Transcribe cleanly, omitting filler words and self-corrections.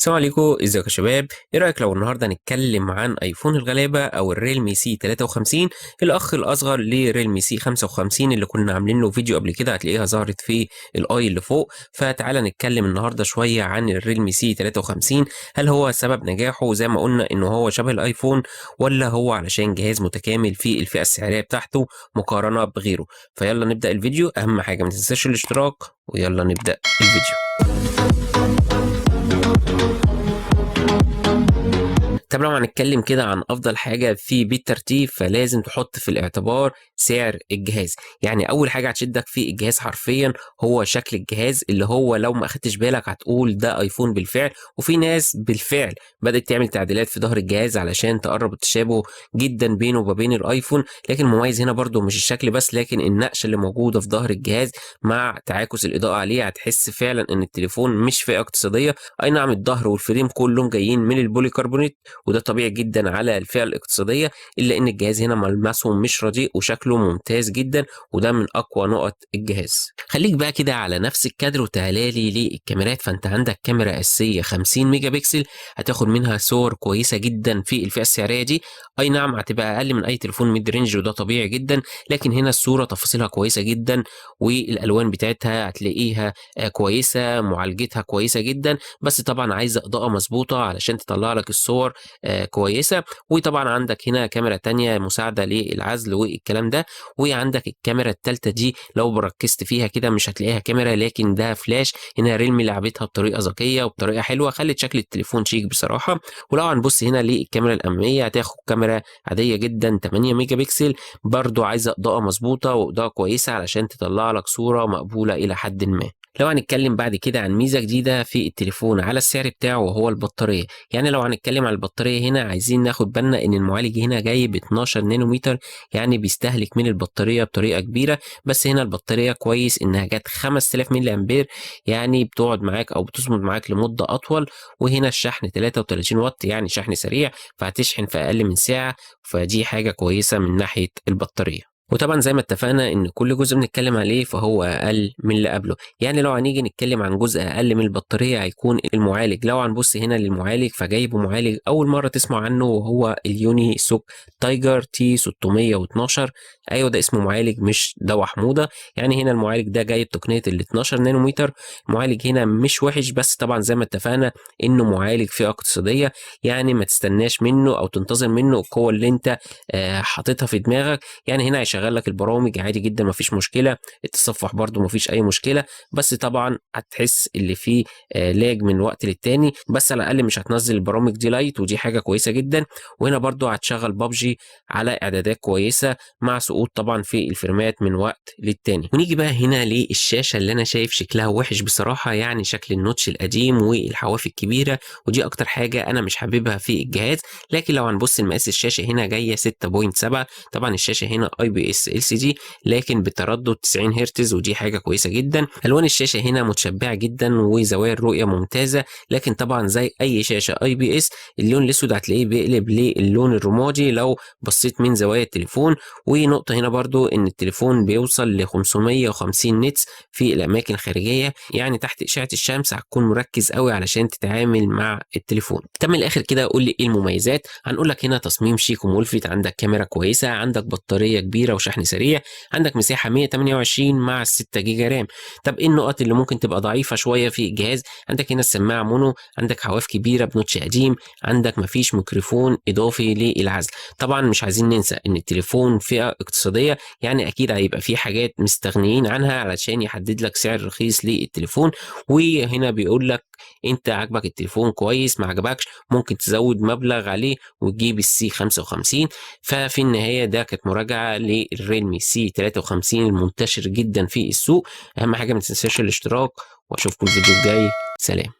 السلام عليكم، ازيكم يا شباب؟ ايه رايك لو النهارده نتكلم عن ايفون الغلابه او الريلمي سي 53، الاخ الاصغر لريلمي سي 55 اللي كنا عاملين له فيديو قبل كده، هتلاقيها ظهرت في الاي اللي فوق. فتعالى نتكلم النهارده شويه عن الريلمي سي 53. هل هو سبب نجاحه زي ما قلنا انه هو شبه الايفون، ولا هو علشان جهاز متكامل في الفئه السعريه بتاعته مقارنه بغيره؟ فيلا نبدا الفيديو. اهم حاجه ما تنساش الاشتراك، ويلا نبدا الفيديو. طب لو هنتكلم كده عن افضل حاجه في بالترتيب، فلازم تحط في الاعتبار سعر الجهاز. يعني اول حاجه هتشدك في الجهاز حرفيا هو شكل الجهاز، اللي هو لو ما اخدتش بالك هتقول ده ايفون بالفعل. وفي ناس بالفعل بدات تعمل تعديلات في ظهر الجهاز علشان تقرب التشابه جدا بينه وما بين الايفون. لكن المميز هنا برضو مش الشكل بس، لكن النقشه اللي موجوده في ظهر الجهاز مع تعاكس الاضاءه عليه، هتحس فعلا ان التليفون مش فئه اقتصاديه. اي نعم، الظهر والفريم كلهم جايين من البوليكربونات، وده طبيعي جدا على الفئة الاقتصادية، إلا إن الجهاز هنا ملمسه مش رديء وشكله ممتاز جدا، وده من أقوى نقط الجهاز. خليك بقى كده على نفس الكادر وتعالى لي للكاميرات. فأنت عندك كاميرا أساسية 50 ميجا بكسل، هتاخد منها صور كويسة جدا في الفئة السعرية دي. أي نعم، هتبقى أقل من أي تليفون ميد رينج، وده طبيعي جدا، لكن هنا الصورة تفاصيلها كويسة جدا، والألوان بتاعتها هتلاقيها كويسة، معالجتها كويسة جدا. بس طبعا عايزة إضاءة مظبوطة علشان تطلع لك الصور كويسة. وطبعا عندك هنا كاميرا تانية مساعدة للعزل والكلام ده. وعندك الكاميرا التالتة دي لو ركزت فيها كده مش هتلاقيها كاميرا، لكن ده فلاش. هنا ريلمي لعبتها بطريقة ذكية وبطريقة حلوة، خلت شكل التليفون شيك بصراحة. ولو هنبص هنا للكاميرا الأمامية، هتاخد كاميرا عادية جدا 8 ميجا بكسل، برضو عايزة إضاءة مظبوطة وإضاءة كويسة علشان تطلع لك صورة مقبولة إلى حد ما. لو هنتكلم بعد كده عن ميزة جديدة في التليفون على السعر بتاعه، وهو البطارية. يعني لو هنتكلم على البطارية هنا، عايزين ناخد بالنا ان المعالج هنا جاي ب 12 نانومتر، يعني بيستهلك من البطارية بطريقة كبيرة. بس هنا البطارية كويس انها جت 5000 ملي امبير، يعني بتقعد معاك او بتصمد معاك لمدة اطول. وهنا الشحن 33 واط، يعني شحن سريع، فهتشحن في اقل من ساعة. فدي حاجة كويسة من ناحية البطارية. وطبعا زي ما اتفقنا ان كل جزء بنتكلم عليه فهو اقل من اللي قبله. يعني لو هنيجي نتكلم عن جزء اقل من البطاريه هيكون المعالج. لو هنبص هنا للمعالج، فجايب معالج اول مره تسمع عنه، وهو اليوني سوك تايجر تي 612. ايوه، ده اسمه معالج مش ده حموده. يعني هنا المعالج ده جايب تقنيه ال 12 نانومتر. المعالج هنا مش وحش، بس طبعا زي ما اتفقنا انه معالج فئه اقتصاديه، يعني ما تستناش منه او تنتظر منه القوه اللي انت حاططها في دماغك. يعني هنا هيشغل لك البرامج عادي جدا، مفيش مشكله. التصفح برده مفيش اي مشكله، بس طبعا هتحس اللي فيه لاج من وقت للتاني، بس على الاقل مش هتنزل البرامج دي لايت، ودي حاجه كويسه جدا. وهنا برده هتشغل بابجي على اعدادات كويسه، مع سقوط طبعا في الفريمات من وقت للتاني. ونيجي بقى هنا للشاشه اللي انا شايف شكلها وحش بصراحه، يعني شكل النوتش القديم والحواف الكبيره، ودي اكتر حاجه انا مش حاببها في الجهاز. لكن لو هنبص لمقاس الشاشه هنا جايه 6.7. طبعا الشاشه هنا اي بي اس ال سي دي، لكن بتردد 90 هرتز، ودي حاجه كويسه جدا. الوان الشاشه هنا متشبعه جدا، وزوايا الرؤيه ممتازه. لكن طبعا زي اي شاشه اي بي اس، اللون الاسود هتلاقيه بيقلب للون الرمادي لو بصيت من زوايا التليفون. ونقطه هنا برضو ان التليفون بيوصل ل 550 نتس في الاماكن الخارجيه، يعني تحت اشعه الشمس هتكون مركز قوي علشان تتعامل مع التليفون. طب من الاخر كده قول لي ايه المميزات. هنقول لك هنا تصميم شيك وملفت، عندك كاميرا كويسه، عندك بطاريه كبيره وشحن سريع، عندك مساحه 128 مع 6 جيجا رام. طب ايه النقط اللي ممكن تبقى ضعيفه شويه في الجهاز؟ عندك هنا السماعه مونو، عندك حواف كبيره بنوتش قديم، عندك مفيش ميكروفون اضافي للعزل. طبعا مش عايزين ننسى ان التليفون فئه اقتصاديه، يعني اكيد هيبقى في حاجات مستغنيين عنها علشان يحدد لك سعر رخيص للتليفون. وهنا بيقول لك انت عاجبك التليفون كويس، ما عجبكش ممكن تزود مبلغ عليه وتجيب السي 55. ففي النهاية ده كانت مراجعة للريلمي سي 53 المنتشر جدا في السوق. أهم حاجة ما تنساش الاشتراك، وأشوفكم الفيديو الجاي. سلام.